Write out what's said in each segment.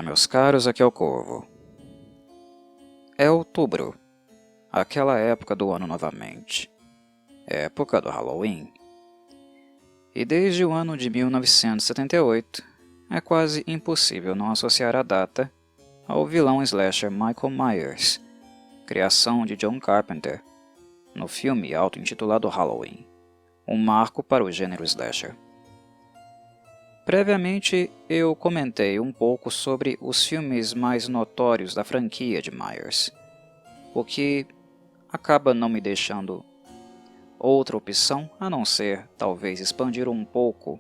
meus caros, aqui é o Corvo. É outubro, aquela época do ano novamente, época do Halloween. E desde o ano de 1978, é quase impossível não associar a data ao vilão slasher Michael Myers, criação de John Carpenter, no filme auto-intitulado Halloween, um marco para o gênero slasher. Previamente, eu comentei um pouco sobre os filmes mais notórios da franquia de Myers, o que acaba não me deixando outra opção a não ser, talvez, expandir um pouco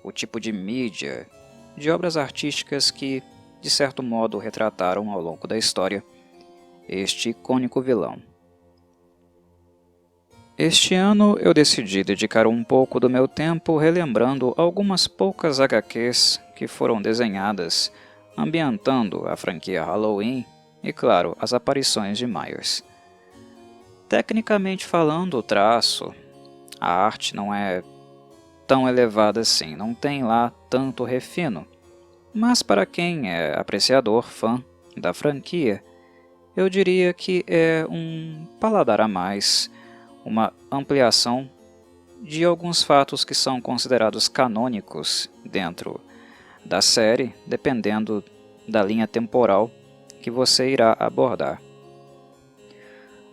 o tipo de mídia, de obras artísticas que, de certo modo, retrataram ao longo da história este icônico vilão. Este ano eu decidi dedicar um pouco do meu tempo relembrando algumas poucas HQs que foram desenhadas ambientando a franquia Halloween e, claro, as aparições de Myers. Tecnicamente falando, o traço, a arte não é tão elevada assim, não tem lá tanto refino, mas para quem é apreciador, fã da franquia, eu diria que é um paladar a mais, uma ampliação de alguns fatos que são considerados canônicos dentro da série, dependendo da linha temporal que você irá abordar.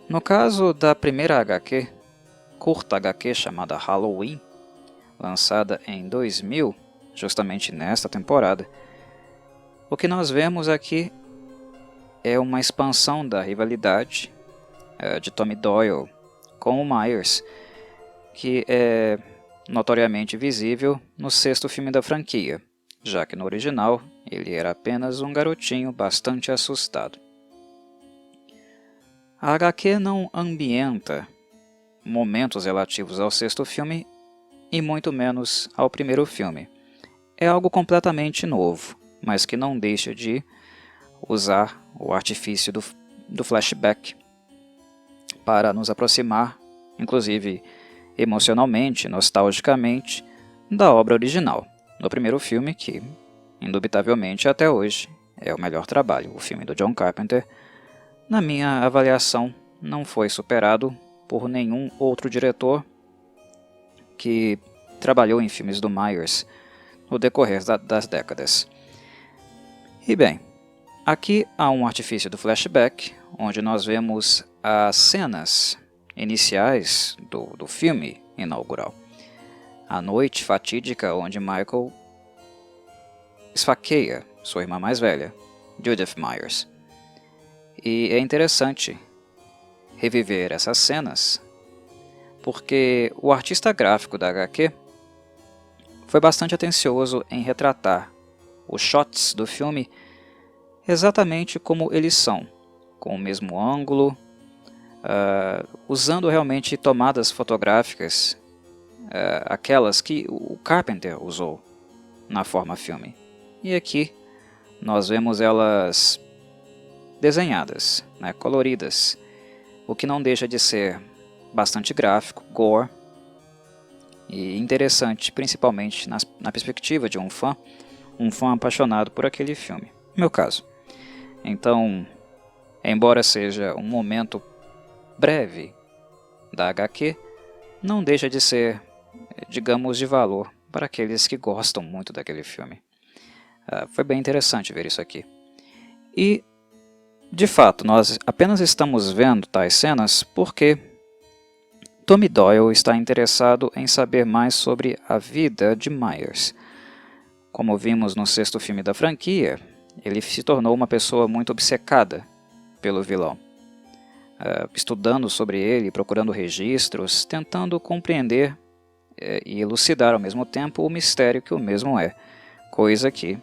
No caso da primeira HQ, curta HQ chamada Halloween, lançada em 2000, justamente nesta temporada, o que nós vemos aqui é uma expansão da rivalidade de Tommy Doyle com o Myers, que é notoriamente visível no sexto filme da franquia, já que no original ele era apenas um garotinho bastante assustado. A HQ não ambienta momentos relativos ao sexto filme e muito menos ao primeiro filme. É algo completamente novo, mas que não deixa de usar o artifício do flashback para nos aproximar, inclusive emocionalmente, nostalgicamente, da obra original, do primeiro filme que, indubitavelmente até hoje, é o melhor trabalho. O filme do John Carpenter, na minha avaliação, não foi superado por nenhum outro diretor que trabalhou em filmes do Myers no decorrer das décadas. E bem, aqui há um artifício do flashback, onde nós vemos as cenas iniciais do filme inaugural. A noite fatídica onde Michael esfaqueia sua irmã mais velha, Judith Myers. E é interessante reviver essas cenas, porque o artista gráfico da HQ foi bastante atencioso em retratar os shots do filme exatamente como eles são, com o mesmo ângulo, usando realmente tomadas fotográficas, aquelas que o Carpenter usou na forma filme. E aqui nós vemos elas desenhadas, coloridas, o que não deixa de ser bastante gráfico, gore, e interessante, principalmente na perspectiva de um fã apaixonado por aquele filme, no meu caso. Então, embora seja um momento breve da HQ, não deixa de ser, digamos, de valor para aqueles que gostam muito daquele filme. Foi bem interessante ver isso aqui. E, de fato, nós apenas estamos vendo tais cenas porque Tommy Doyle está interessado em saber mais sobre a vida de Myers. Como vimos no sexto filme da franquia, ele se tornou uma pessoa muito obcecada pelo vilão, estudando sobre ele, procurando registros, tentando compreender e elucidar ao mesmo tempo o mistério que o mesmo é, coisa que,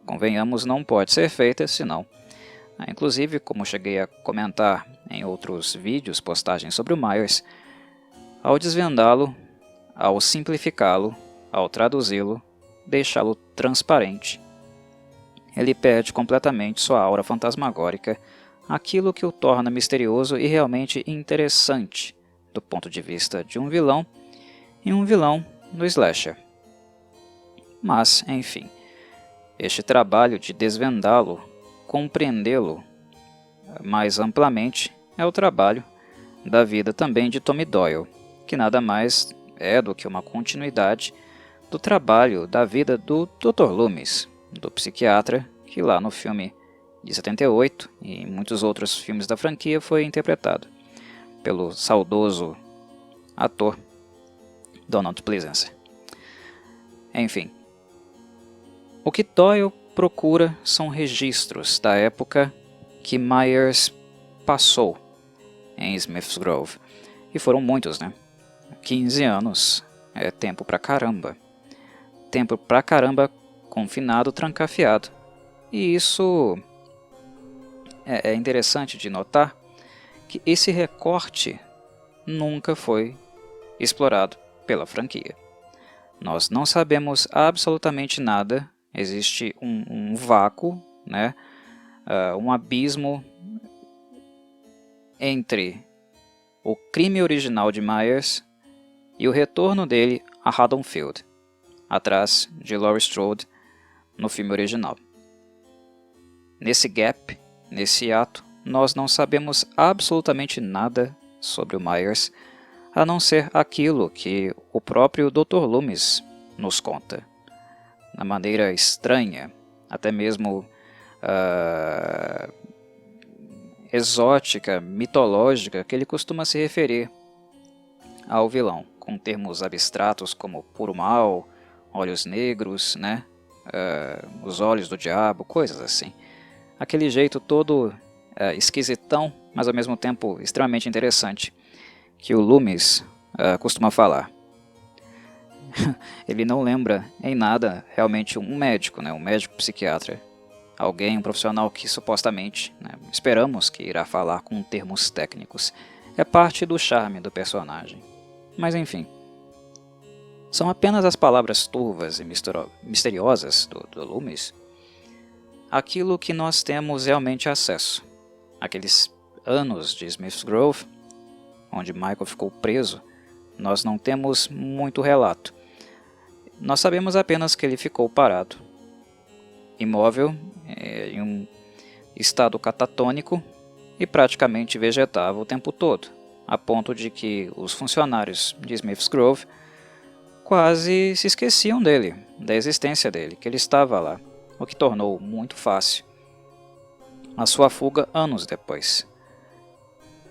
convenhamos, não pode ser feita senão, inclusive, como cheguei a comentar em outros vídeos, postagens sobre o Myers, ao desvendá-lo, ao simplificá-lo, ao traduzi-lo, deixá-lo transparente, ele perde completamente sua aura fantasmagórica, aquilo que o torna misterioso e realmente interessante do ponto de vista de um vilão e um vilão no slasher. Mas, enfim, Este trabalho de desvendá-lo, compreendê-lo mais amplamente, é o trabalho da vida também de Tommy Doyle, que nada mais é do que uma continuidade do trabalho da vida do Dr. Loomis, do psiquiatra que lá no filme de 78 e em muitos outros filmes da franquia foi interpretado pelo saudoso ator Donald Pleasence. Enfim, o que Doyle procura são registros da época que Myers passou em Smith's Grove. E foram muitos, né? 15 anos é tempo pra caramba. Tempo pra caramba confinado, trancafiado. E isso é interessante de notar que esse recorte nunca foi explorado pela franquia. Nós não sabemos absolutamente nada, existe um vácuo, né? Um abismo entre o crime original de Myers e o retorno dele a Haddonfield, atrás de Laurie Strode no filme original. Nesse gap, nesse ato, nós não sabemos absolutamente nada sobre o Myers, a não ser aquilo que o próprio Dr. Loomis nos conta, na maneira estranha, até mesmo exótica, mitológica, que ele costuma se referir ao vilão, com termos abstratos como puro mal, olhos negros, né? Os olhos do diabo, coisas assim. Aquele jeito todo esquisitão, mas ao mesmo tempo extremamente interessante, que o Loomis costuma falar. Ele não lembra em nada realmente um médico, né? Um médico psiquiatra. Alguém, um profissional que supostamente, né, esperamos que irá falar com termos técnicos. É parte do charme do personagem. Mas enfim, são apenas as palavras turvas e misteriosas do Loomis aquilo que nós temos realmente acesso. Aqueles anos de Smith's Grove, onde Michael ficou preso, nós não temos muito relato. Nós sabemos apenas que ele ficou parado, imóvel, em um estado catatônico e praticamente vegetava o tempo todo, a ponto de que os funcionários de Smith's Grove quase se esqueciam dele, da existência dele, que ele estava lá, o que tornou muito fácil a sua fuga anos depois,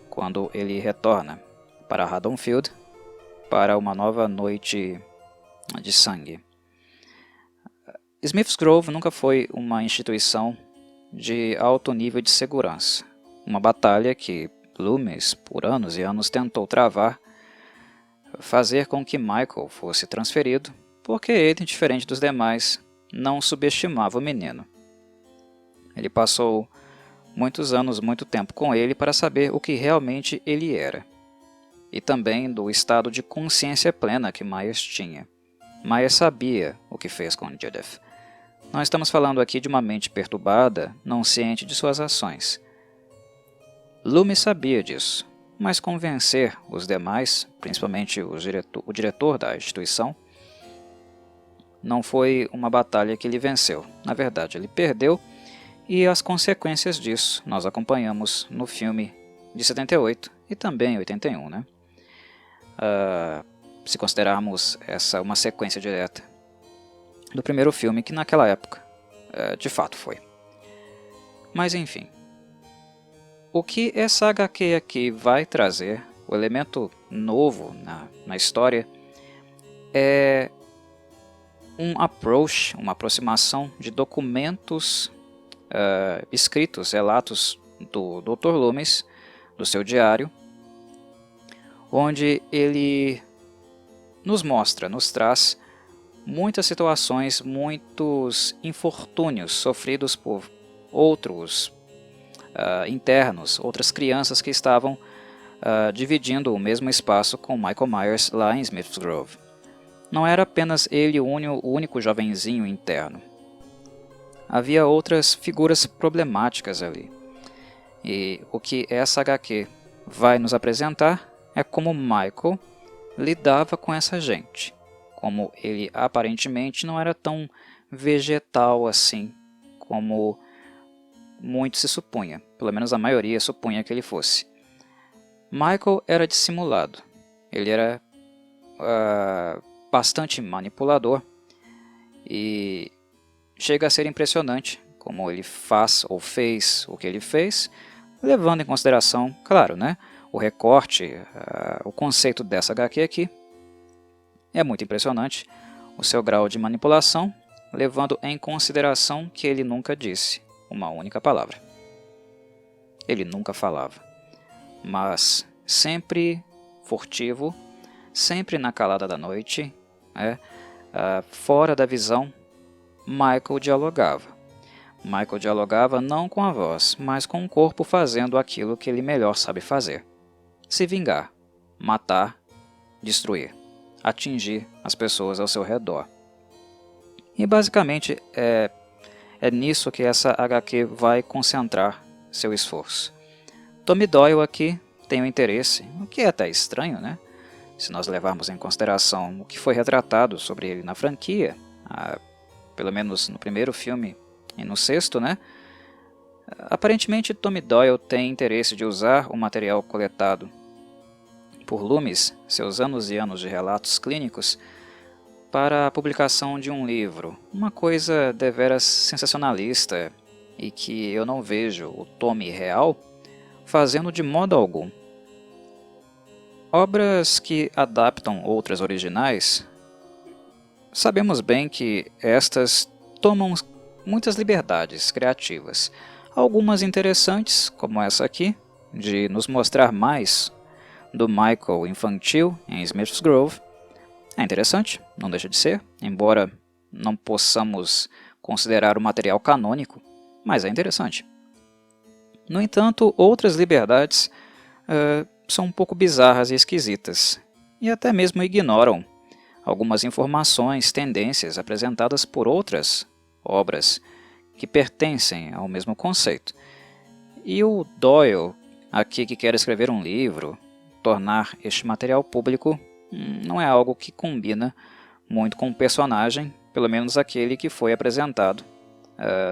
quando ele retorna para Haddonfield para uma nova noite de sangue. Smith's Grove nunca foi uma instituição de alto nível de segurança, uma batalha que Loomis, por anos e anos, tentou travar, fazer com que Michael fosse transferido, porque ele, diferente dos demais, não subestimava o menino. Ele passou muitos anos, muito tempo com ele para saber o que realmente ele era, e também do estado de consciência plena que Myers tinha. Myers sabia o que fez com Judith. Não estamos falando aqui de uma mente perturbada, não ciente de suas ações. Loomis sabia disso, mas convencer os demais, principalmente o diretor da instituição, não foi uma batalha que ele venceu. Na verdade, ele perdeu, e as consequências disso nós acompanhamos no filme de 78 e também 81, né? Se considerarmos essa uma sequência direta do primeiro filme, que naquela época de fato foi. Mas enfim, o que essa HQ aqui vai trazer, o elemento novo na história, é um approach, uma aproximação de documentos escritos, relatos do Dr. Loomis, do seu diário, onde ele nos mostra, nos traz muitas situações, muitos infortúnios sofridos por outros internos, outras crianças que estavam dividindo o mesmo espaço com Michael Myers lá em Smith's Grove. Não era apenas ele o único jovenzinho interno. Havia outras figuras problemáticas ali. E o que essa HQ vai nos apresentar é como Michael lidava com essa gente. Como ele aparentemente não era tão vegetal assim, como muito se supunha, pelo menos a maioria supunha que ele fosse. Michael era dissimulado, ele era bastante manipulador e chega a ser impressionante como ele faz ou fez o que ele fez, levando em consideração, claro, né, o recorte, o conceito dessa HQ aqui. É muito impressionante o seu grau de manipulação, levando em consideração que ele nunca disse uma única palavra. Ele nunca falava, mas sempre furtivo, sempre na calada da noite, fora da visão, Michael dialogava. Michael dialogava não com a voz, mas com o corpo fazendo aquilo que ele melhor sabe fazer. Se vingar, matar, destruir, atingir as pessoas ao seu redor. E basicamente é nisso que essa HQ vai concentrar seu esforço. Tommy Doyle aqui tem um interesse, o que é até estranho, né? Se nós levarmos em consideração o que foi retratado sobre ele na franquia, pelo menos no primeiro filme e no sexto, né? Aparentemente Tommy Doyle tem interesse de usar o material coletado por Loomis, seus anos e anos de relatos clínicos, para a publicação de um livro, uma coisa deveras sensacionalista e que eu não vejo o Tommy real fazendo de modo algum. Obras que adaptam outras originais, sabemos bem que estas tomam muitas liberdades criativas, algumas interessantes, como essa aqui, de nos mostrar mais do Michael infantil em Smith's Grove. É interessante, não deixa de ser, embora não possamos considerar o material canônico, mas é interessante. No entanto, outras liberdades são um pouco bizarras e esquisitas, e até mesmo ignoram algumas informações, tendências apresentadas por outras obras que pertencem ao mesmo conceito. E o Doyle, aqui que quer escrever um livro, tornar este material público, não é algo que combina muito com o personagem, pelo menos aquele que foi apresentado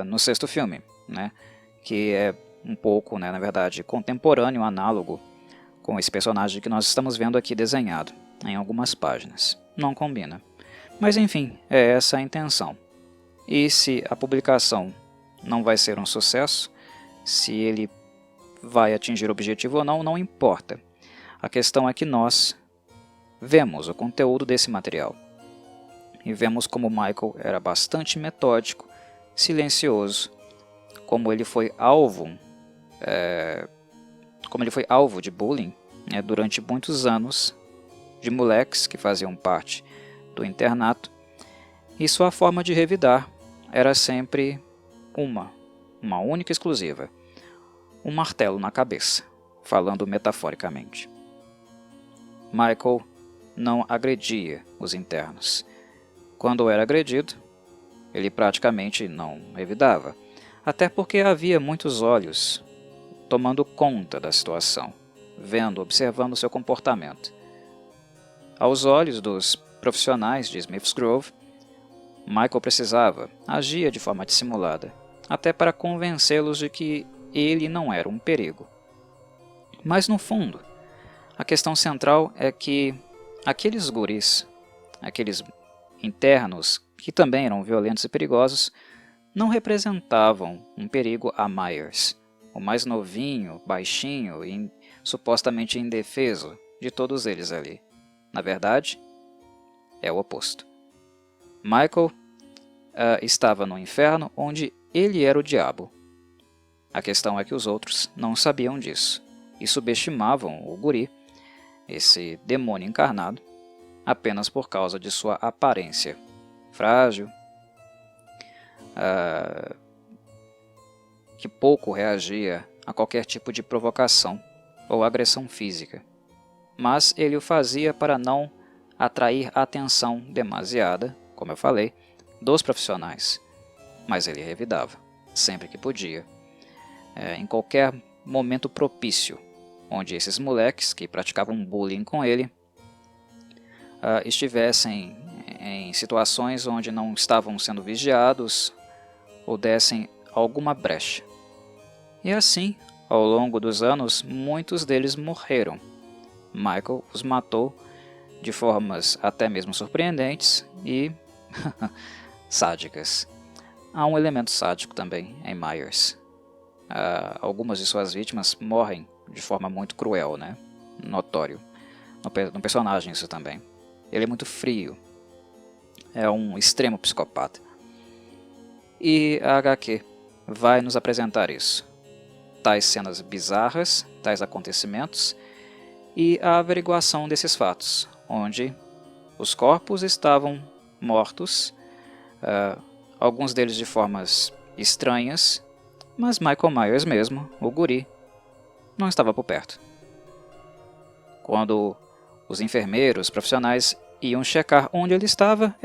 no sexto filme, né? Que é um pouco, né, na verdade, contemporâneo, análogo com esse personagem que nós estamos vendo aqui desenhado em algumas páginas. Não combina. Mas enfim, é essa a intenção. E se a publicação não vai ser um sucesso, se ele vai atingir o objetivo ou não, não importa. A questão é que nós vemos o conteúdo desse material e vemos como Michael era bastante metódico, silencioso, como ele foi alvo de bullying, né, durante muitos anos, de moleques que faziam parte do internato, e sua forma de revidar era sempre uma única exclusiva, um martelo na cabeça, falando metaforicamente. Michael não agredia os internos. Quando era agredido, ele praticamente não revidava, até porque havia muitos olhos tomando conta da situação, vendo, observando seu comportamento. Aos olhos dos profissionais de Smith's Grove, Michael precisava, agia de forma dissimulada, até para convencê-los de que ele não era um perigo. Mas no fundo, a questão central é que aqueles guris, aqueles internos que também eram violentos e perigosos, não representavam um perigo a Myers, o mais novinho, baixinho e supostamente indefeso de todos eles ali. Na verdade, é o oposto. Michael estava no inferno onde ele era o diabo. A questão é que os outros não sabiam disso e subestimavam o guri, esse demônio encarnado, apenas por causa de sua aparência frágil, que pouco reagia a qualquer tipo de provocação ou agressão física. Mas ele o fazia para não atrair atenção demasiada, como eu falei, dos profissionais. Mas ele revidava, sempre que podia, em qualquer momento propício, onde esses moleques que praticavam bullying com ele estivessem em situações onde não estavam sendo vigiados ou dessem alguma brecha. E assim, ao longo dos anos, muitos deles morreram. Michael os matou de formas até mesmo surpreendentes e sádicas. Há um elemento sádico também em Myers. Algumas de suas vítimas morrem de forma muito cruel, né? Notório. No personagem isso também. Ele é muito frio. É um extremo psicopata. E a HQ vai nos apresentar isso. Tais cenas bizarras, tais acontecimentos e a averiguação desses fatos, onde os corpos estavam mortos, alguns deles de formas estranhas, mas Michael Myers mesmo, o guri, não estava por perto. Quando os enfermeiros profissionais iam checar onde ele estava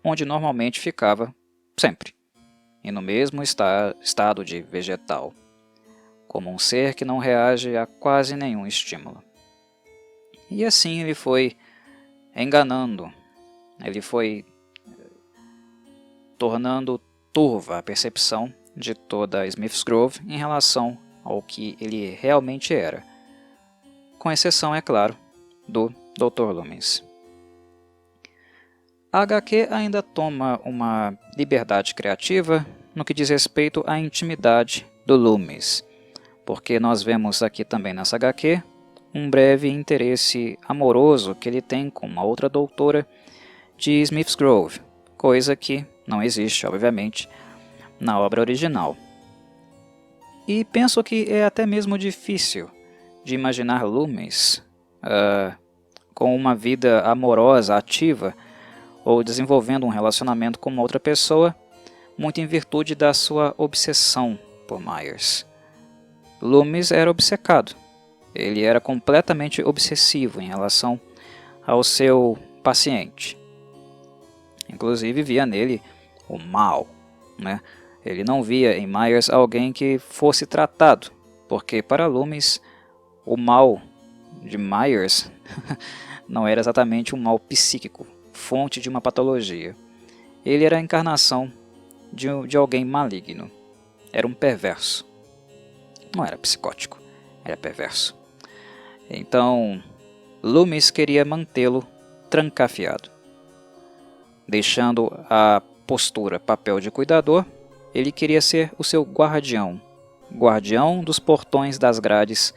onde normalmente ficava sempre, e no mesmo estado de vegetal, como um ser que não reage a quase nenhum estímulo. E assim ele foi enganando, ele foi tornando turva a percepção de toda Smith's Grove em relação ao que ele realmente era, com exceção, é claro, do Dr. Loomis. A HQ ainda toma uma liberdade criativa no que diz respeito à intimidade do Loomis, porque nós vemos aqui também nessa HQ um breve interesse amoroso que ele tem com uma outra doutora de Smith's Grove, coisa que não existe, obviamente, na obra original. E penso que é até mesmo difícil de imaginar Loomis com uma vida amorosa ativa ou desenvolvendo um relacionamento com uma outra pessoa, muito em virtude da sua obsessão por Myers. Loomis era obcecado. Ele era completamente obsessivo em relação ao seu paciente. Inclusive via nele o mal, né? Ele não via em Myers alguém que fosse tratado, porque para Loomis o mal de Myers não era exatamente um mal psíquico, fonte de uma patologia. Ele era a encarnação de alguém maligno. Era um perverso. Não era psicótico, era perverso. Então, Loomis queria mantê-lo trancafiado. Deixando a postura papel de cuidador, ele queria ser o seu guardião dos portões das grades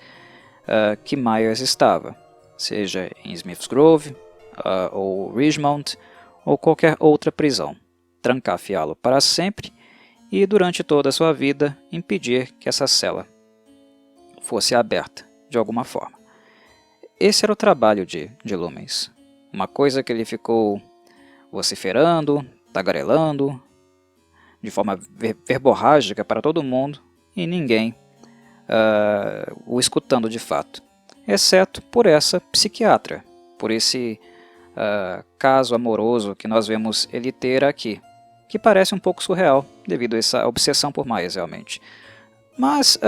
que Myers estava, seja em Smith's Grove, ou Ridgemont, ou qualquer outra prisão, trancafiá-lo para sempre e, durante toda a sua vida, impedir que essa cela fosse aberta de alguma forma. Esse era o trabalho de Loomis, uma coisa que ele ficou vociferando, tagarelando, de forma verborrágica para todo mundo, e ninguém o escutando de fato, exceto por essa psiquiatra, por esse caso amoroso que nós vemos ele ter aqui, que parece um pouco surreal, devido a essa obsessão por Myers realmente. Mas,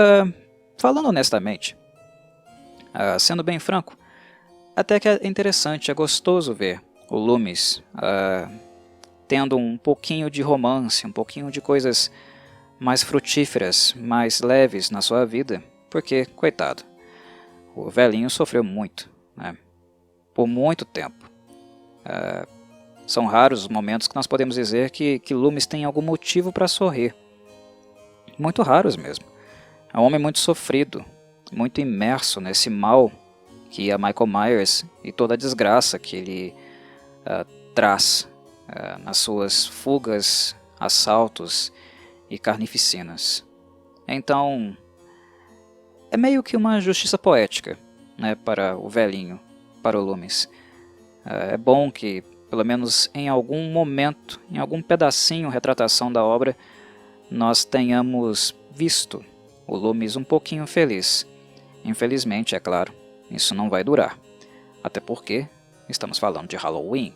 falando honestamente, sendo bem franco, até que é interessante, é gostoso ver o Loomis tendo um pouquinho de romance, um pouquinho de coisas mais frutíferas, mais leves na sua vida, porque, coitado, o velhinho sofreu muito, né? Por muito tempo. São raros os momentos que nós podemos dizer que Loomis tem algum motivo para sorrir. Muito raros mesmo. É um homem muito sofrido, muito imerso nesse mal que é Michael Myers e toda a desgraça que ele traz nas suas fugas, assaltos e carnificinas. Então, é meio que uma justiça poética, né, para o velhinho, para o Loomis. É bom que, pelo menos em algum momento, em algum pedacinho, retratação da obra, nós tenhamos visto o Loomis um pouquinho feliz. Infelizmente, é claro, isso não vai durar, até porque estamos falando de Halloween.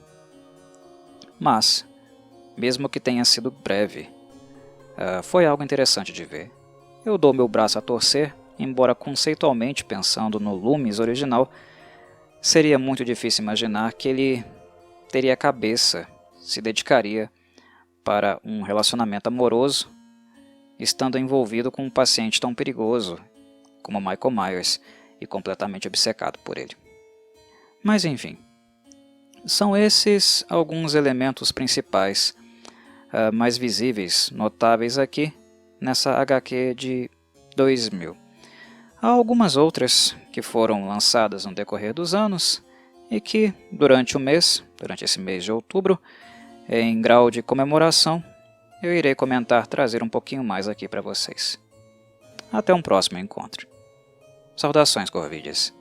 Mas, mesmo que tenha sido breve, foi algo interessante de ver. Eu dou meu braço a torcer, embora conceitualmente pensando no Loomis original, seria muito difícil imaginar que ele teria a cabeça se dedicaria para um relacionamento amoroso, estando envolvido com um paciente tão perigoso como Michael Myers e completamente obcecado por ele. Mas enfim, são esses alguns elementos principais mais visíveis, notáveis aqui nessa HQ de 2000. Há algumas outras que foram lançadas no decorrer dos anos e que durante esse mês de outubro, em grau de comemoração, eu irei comentar, trazer um pouquinho mais aqui para vocês. Até um próximo encontro. Saudações, Corvides!